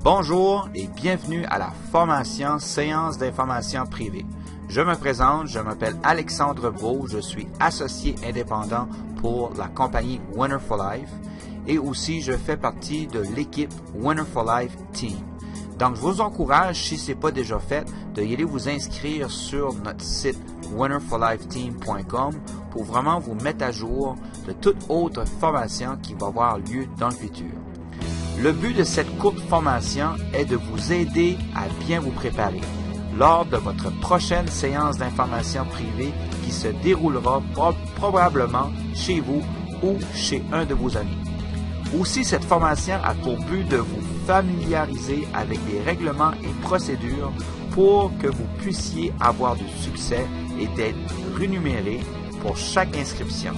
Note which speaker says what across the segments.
Speaker 1: Bonjour et bienvenue à la formation Séance d'information privée. Je me présente, je m'appelle Alexandre Brault, je suis associé indépendant pour la compagnie Winner for Life et aussi je fais partie de l'équipe Winner for Life Team. Donc je vous encourage, si ce n'est pas déjà fait, de y aller vous inscrire sur notre site winnerforlifeteam.com pour vraiment vous mettre à jour de toute autre formation qui va avoir lieu dans le futur. Le but de cette courte formation est de vous aider à bien vous préparer lors de votre prochaine séance d'information privée qui se déroulera probablement chez vous ou chez un de vos amis. Aussi, cette formation a pour but de vous familiariser avec les règlements et procédures pour que vous puissiez avoir du succès et d'être rémunéré pour chaque inscription.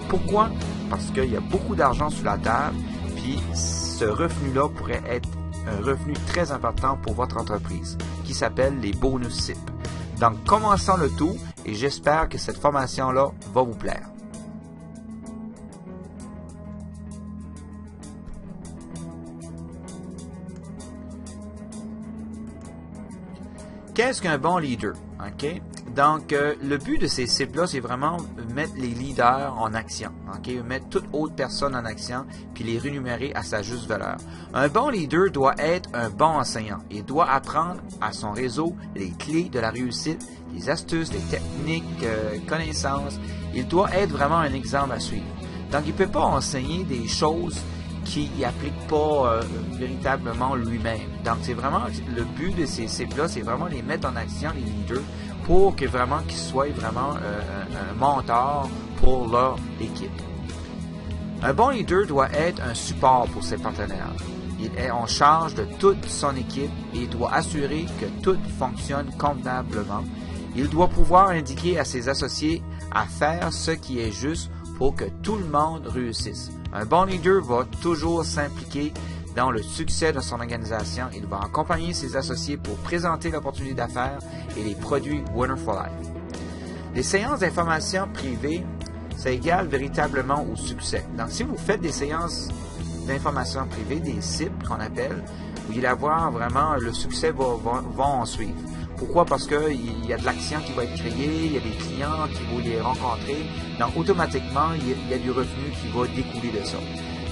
Speaker 1: Pourquoi? Parce qu'il y a beaucoup d'argent sur la table, puis ce revenu-là pourrait être un revenu très important pour votre entreprise, qui s'appelle les bonus SIP. Donc, commençons le tout et j'espère que cette formation-là va vous plaire. Qu'est-ce qu'un bon leader? Okay? Donc, le but de ces SIP-là, c'est vraiment mettre les leaders en action. Okay? Mettre toute autre personne en action, puis les rémunérer à sa juste valeur. Un bon leader doit être un bon enseignant. Il doit apprendre à son réseau les clés de la réussite, les astuces, les techniques, connaissances. Il doit être vraiment un exemple à suivre. Donc, il ne peut pas enseigner des choses qui n'applique pas véritablement lui-même. Donc, c'est vraiment le but de ces SIP-là, c'est vraiment les mettre en action, les leaders, pour que vraiment qu'ils soient vraiment un mentor pour leur équipe. Un bon leader doit être un support pour ses partenaires. Il est en charge de toute son équipe et doit assurer que tout fonctionne convenablement. Il doit pouvoir indiquer à ses associés à faire ce qui est juste pour que tout le monde réussisse. Un bon leader va toujours s'impliquer dans le succès de son organisation. Il va accompagner ses associés pour présenter l'opportunité d'affaires et les produits Winner for Life. Les séances d'information privée, ça égale véritablement au succès. Donc, si vous faites des séances d'information privée, des SIP qu'on appelle, vous allez avoir vraiment le succès va en suivre. Pourquoi? Parce qu'il y a de l'action qui va être créée, il y a des clients qui vont les rencontrer. Donc, automatiquement, il y a du revenu qui va découler de ça.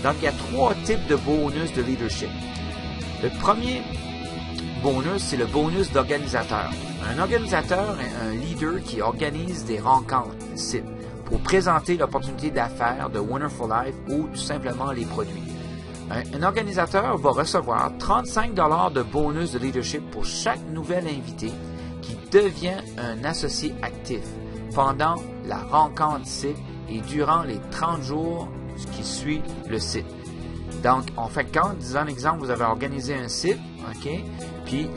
Speaker 1: Donc, il y a 3 types de bonus de leadership. Le premier bonus, c'est le bonus d'organisateur. Un organisateur est un leader qui organise des rencontres SIP pour présenter l'opportunité d'affaires de Winner for Life ou tout simplement les produits. Un organisateur va recevoir 35 $ de bonus de leadership pour chaque nouvel invité qui devient un associé actif pendant la rencontre SIP et durant les 30 jours qui suivent le SIP. Donc, en fait, quand, disons l'exemple, vous avez organisé un SIP, OK, puis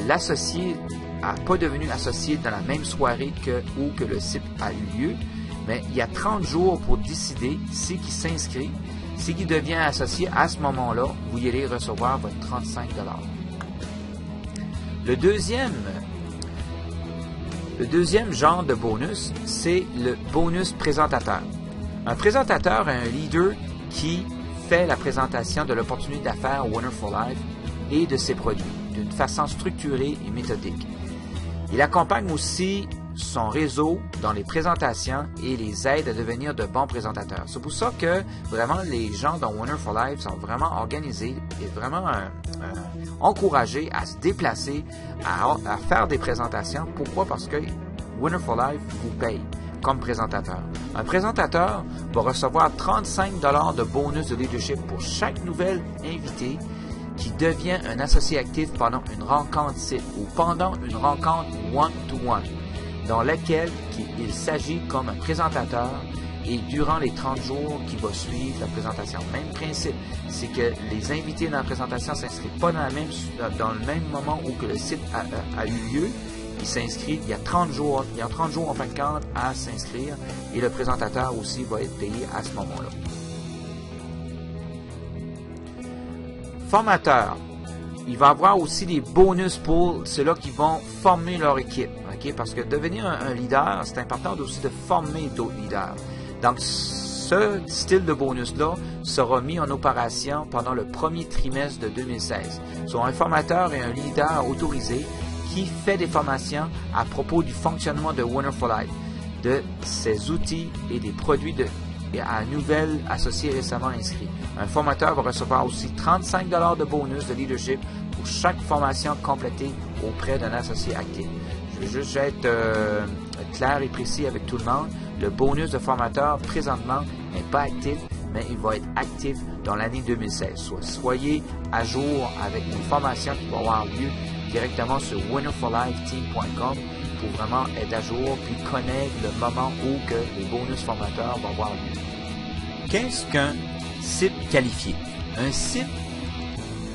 Speaker 1: l'associé n'a pas devenu associé dans la même soirée où que le SIP a eu lieu, mais il y a 30 jours pour décider si qui s'inscrit. Si qui devient associé à ce moment-là, vous y allez recevoir votre 35 $. Le deuxième genre de bonus, c'est le bonus présentateur. Un présentateur est un leader qui fait la présentation de l'opportunité d'affaires Winner for Life et de ses produits d'une façon structurée et méthodique. Il accompagne aussi son réseau dans les présentations et les aide à devenir de bons présentateurs. C'est pour ça que vraiment les gens dans Winner for Life sont vraiment organisés et vraiment encouragés à se déplacer, à faire des présentations. Pourquoi? Parce que Winner for Life vous paye comme présentateur. Un présentateur va recevoir 35 $ de bonus de leadership pour chaque nouvel invité qui devient un associé actif pendant une rencontre SIP ou pendant une rencontre one-to-one, dans laquelle il s'agit comme un présentateur et durant les 30 jours qui vont suivre la présentation. Même principe, c'est que les invités dans la présentation ne s'inscrivent pas dans le même moment où que le SIP a eu lieu. Ils s'inscrivent, il y a 30 jours en fin de compte à s'inscrire et le présentateur aussi va être payé à ce moment-là. Formateur. Il va y avoir aussi des bonus pour ceux-là qui vont former leur équipe. Okay? Parce que devenir un leader, c'est important aussi de former d'autres leaders. Donc, ce style de bonus-là sera mis en opération pendant le premier trimestre de 2016. Soit un formateur et un leader autorisé qui fait des formations à propos du fonctionnement de Winner for Life, de ses outils et des produits à nouvelles associés récemment inscrits. Un formateur va recevoir aussi 35 $ de bonus de leadership pour chaque formation complétée auprès d'un associé actif. Je vais juste être clair et précis avec tout le monde. Le bonus de formateur présentement n'est pas actif, mais il va être actif dans l'année 2016. Soyez à jour avec les formations qui vont avoir lieu directement sur winnerforlifeteam.com pour vraiment être à jour puis connaître le moment où que les bonus formateurs vont avoir lieu. Qu'est-ce qu'un CIP qualifié? Un CIP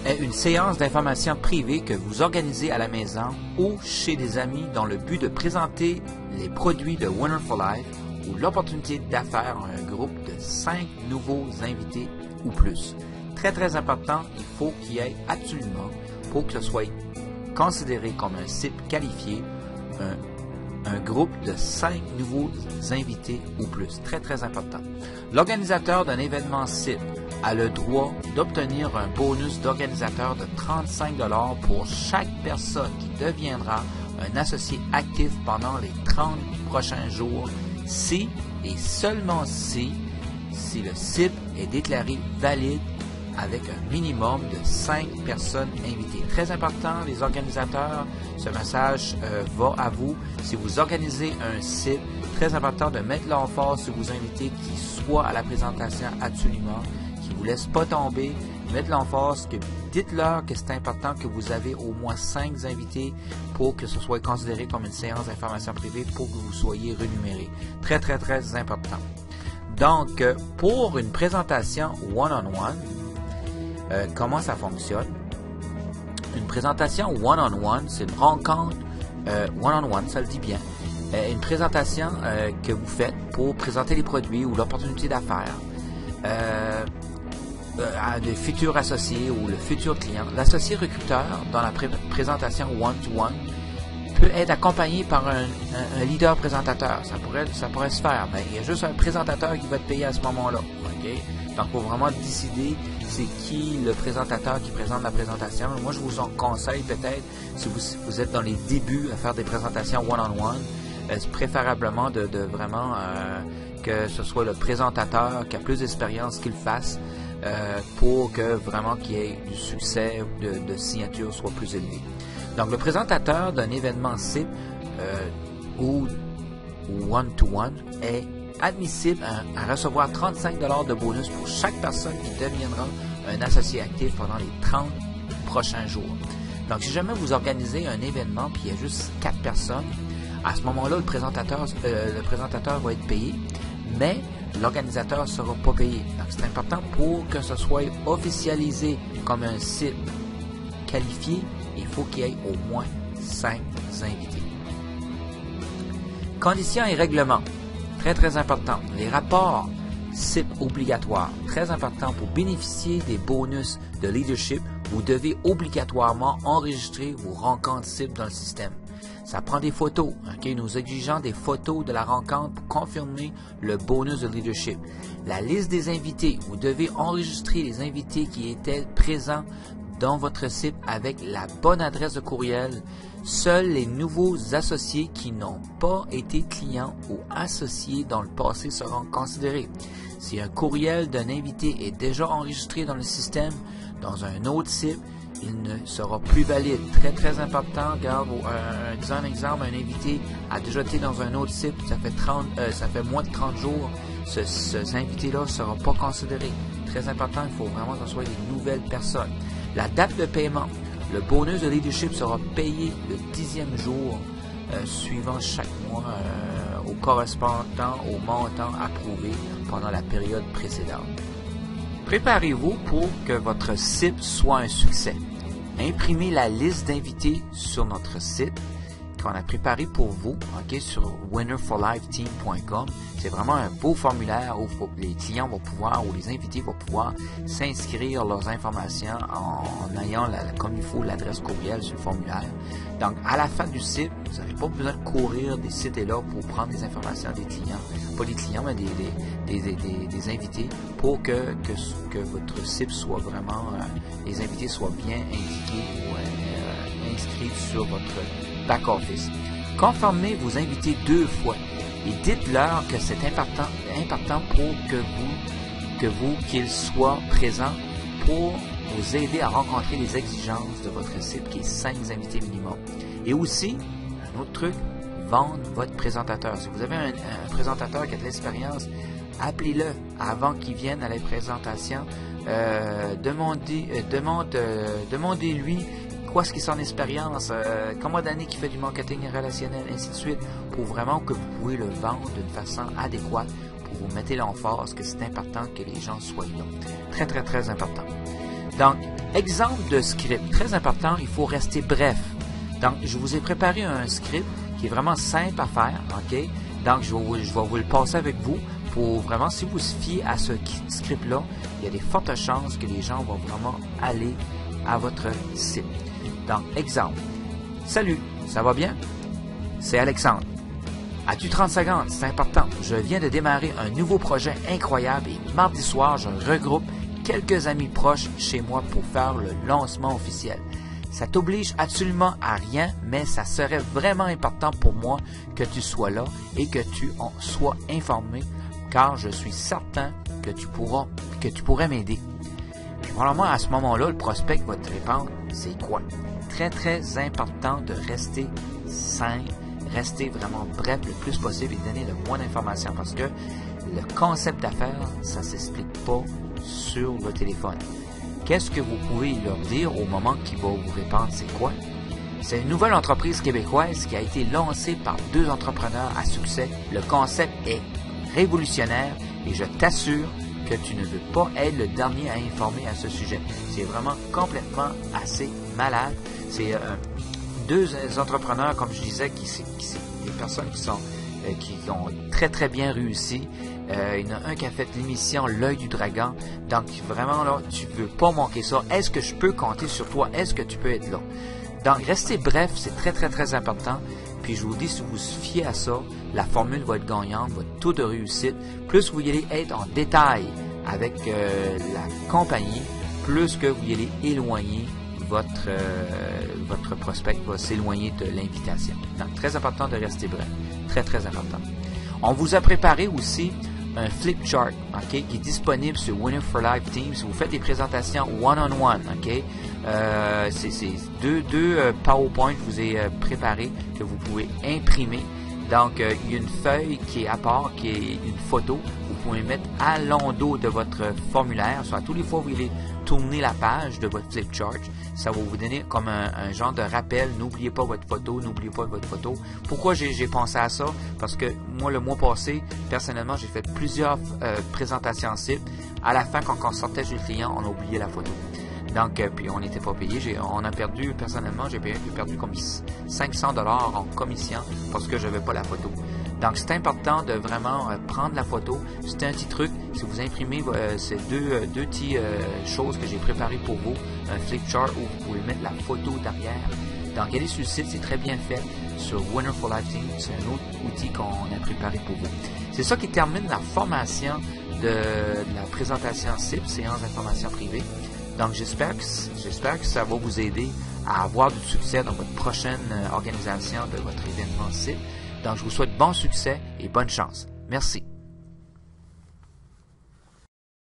Speaker 1: est une séance d'information privée que vous organisez à la maison ou chez des amis dans le but de présenter les produits de Winner for Life ou l'opportunité d'affaires à un groupe de 5 nouveaux invités ou plus. Très très important, il faut qu'il y ait absolument, pour que ce soit considéré comme un CIP qualifié, un groupe de 5 nouveaux invités ou plus. Très, très important. L'organisateur d'un événement CIP a le droit d'obtenir un bonus d'organisateur de 35 $ pour chaque personne qui deviendra un associé actif pendant les 30 prochains jours si et seulement si le CIP est déclaré valide avec un minimum de 5 personnes invitées. Très important, les organisateurs, ce message va à vous. Si vous organisez un CIP, très important de mettre l'emphase sur vos invités qui soient à la présentation absolument, qui ne vous laissent pas tomber. Mettre l'emphase, dites-leur que c'est important que vous avez au moins 5 invités pour que ce soit considéré comme une séance d'information privée pour que vous soyez rémunérés. Très, très, très important. Donc, pour une présentation one-on-one, comment ça fonctionne? Une présentation one-on-one, c'est une rencontre one-on-one, ça le dit bien. Une présentation que vous faites pour présenter les produits ou l'opportunité d'affaires à des futurs associés ou le futur client. L'associé recruteur dans la présentation one-to-one peut être accompagné par un leader présentateur. Ça pourrait se faire, mais il y a juste un présentateur qui va te payer à ce moment-là. Okay? Donc, il faut vraiment décider c'est qui le présentateur qui présente la présentation. Moi, je vous en conseille peut-être, si vous êtes dans les débuts à faire des présentations one-on-one, préférablement de vraiment que ce soit le présentateur qui a plus d'expérience qu'il fasse pour que vraiment qu'il y ait du succès de signature soit plus élevé. Donc, le présentateur d'un événement CIP ou one-to-one est admissible à recevoir 35 $ de bonus pour chaque personne qui deviendra un associé actif pendant les 30 prochains jours. Donc, si jamais vous organisez un événement puis il y a juste 4 personnes, à ce moment-là, le présentateur va être payé, mais l'organisateur ne sera pas payé. Donc, c'est important pour que ce soit officialisé comme un CIP qualifié, il faut qu'il y ait au moins 5 invités. Conditions et règlements. Très, très important. Les rapports CIP obligatoires. Très important pour bénéficier des bonus de leadership. Vous devez obligatoirement enregistrer vos rencontres CIP dans le système. Ça prend des photos. Okay? Nous exigeons des photos de la rencontre pour confirmer le bonus de leadership. La liste des invités. Vous devez enregistrer les invités qui étaient présents dans votre CIP avec la bonne adresse de courriel. Seuls les nouveaux associés qui n'ont pas été clients ou associés dans le passé seront considérés. Si un courriel d'un invité est déjà enregistré dans le système, dans un autre CIP, il ne sera plus valide. Très, très important. Regarde, un exemple, un invité a déjà été dans un autre CIP, ça fait moins de 30 jours. Cet invité-là ne sera pas considéré. Très important, il faut vraiment que ce soit des nouvelles personnes. La date de paiement. Le bonus de leadership sera payé le 10e jour suivant chaque mois au correspondant au montant approuvé pendant la période précédente. Préparez-vous pour que votre CIP soit un succès. Imprimez la liste d'invités sur notre site. qu'on a préparé pour vous, ok, sur winnerforlifeteam.com. C'est vraiment un beau formulaire où les clients vont pouvoir, ou les invités vont pouvoir s'inscrire leurs informations en ayant comme il faut l'adresse courriel sur le formulaire. Donc, à la fin du site, vous n'avez pas besoin de courir des sites et là pour prendre des informations des clients, pas des clients, mais des invités, pour que votre site soit vraiment, les invités soient bien indiqués ou inscrits sur votre back-office. Confirmez vos invités 2 fois et dites-leur que c'est important pour qu'ils soient présents pour vous aider à rencontrer les exigences de votre cible qui est 5 invités minimum. Et aussi, un autre truc, vendre votre présentateur. Si vous avez un présentateur qui a de l'expérience, appelez-le avant qu'il vienne à la présentation. Demandez-lui quoi est-ce qui est son expérience, combien d'années qu'il fait du marketing relationnel, ainsi de suite, pour vraiment que vous pouvez le vendre d'une façon adéquate, pour vous mettre l'emphase que c'est important que les gens soient là. Très, très, très important. Donc, exemple de script, très important, il faut rester bref. Donc, je vous ai préparé un script qui est vraiment simple à faire, ok? Donc, je vais vous le passer avec vous pour vraiment, si vous vous fiez à ce script-là, il y a des fortes chances que les gens vont vraiment aller à votre site. Donc, exemple. Salut, ça va bien? C'est Alexandre. As-tu 30 secondes? C'est important. Je viens de démarrer un nouveau projet incroyable et mardi soir, je regroupe quelques amis proches chez moi pour faire le lancement officiel. Ça t'oblige absolument à rien, mais ça serait vraiment important pour moi que tu sois là et que tu en sois informé, car je suis certain que tu pourrais m'aider. Puis probablement à ce moment-là, le prospect va te répondre, c'est quoi? Très très important de rester simple, rester vraiment bref le plus possible et donner le moins d'informations parce que le concept d'affaires, ça s'explique pas sur le téléphone. Qu'est-ce que vous pouvez leur dire au moment qu'il va vous répondre c'est quoi? C'est une nouvelle entreprise québécoise qui a été lancée par 2 entrepreneurs à succès. Le concept est révolutionnaire et je t'assure que tu ne veux pas être le dernier à informer à ce sujet. C'est vraiment complètement assez malade. C'est 2 entrepreneurs, comme je disais, qui des personnes qui ont très très bien réussi. Il y en a un qui a fait l'émission L'œil du dragon. Donc vraiment là, tu veux pas manquer ça. Est-ce que je peux compter sur toi? Est-ce que tu peux être là? Donc restez bref, c'est très très très important. Puis je vous dis, si vous vous fiez à ça, la formule va être gagnante, votre taux de réussite. Plus vous allez être en détail avec la compagnie, plus que vous allez éloigner votre prospect va s'éloigner de l'invitation. Donc, très important de rester bref. Très, très important. On vous a préparé aussi un flip chart, ok, qui est disponible sur Winner for Life Team. Si vous faites des présentations one-on-one, ok, c'est deux PowerPoint que je vous ai préparés que vous pouvez imprimer. Donc, il y a une feuille qui est à part, qui est une photo. Vous pouvez mettre à l'endos de votre formulaire. Soit tous les fois que vous allez tourner la page de votre flip chart, ça va vous donner comme un genre de rappel. N'oubliez pas votre photo, n'oubliez pas votre photo. Pourquoi j'ai pensé à ça? Parce que moi, le mois passé, personnellement, j'ai fait plusieurs présentations cibles. À la fin, quand on sortait chez le client, on a oublié la photo. Donc, puis on n'était pas payé. On a perdu, personnellement, j'ai perdu comme 500 $ en commission parce que je n'avais pas la photo. Donc, c'est important de vraiment prendre la photo. C'est un petit truc. Si vous imprimez ces deux petites choses que j'ai préparées pour vous, un flip chart où vous pouvez mettre la photo derrière. Donc, allez sur le site, c'est très bien fait. Sur Winner for Life Team, c'est un autre outil qu'on a préparé pour vous. C'est ça qui termine la formation de la présentation cible, séance d'information privée. Donc, j'espère que ça va vous aider à avoir du succès dans votre prochaine organisation de votre événement cible. Donc, je vous souhaite bon succès et bonne chance. Merci.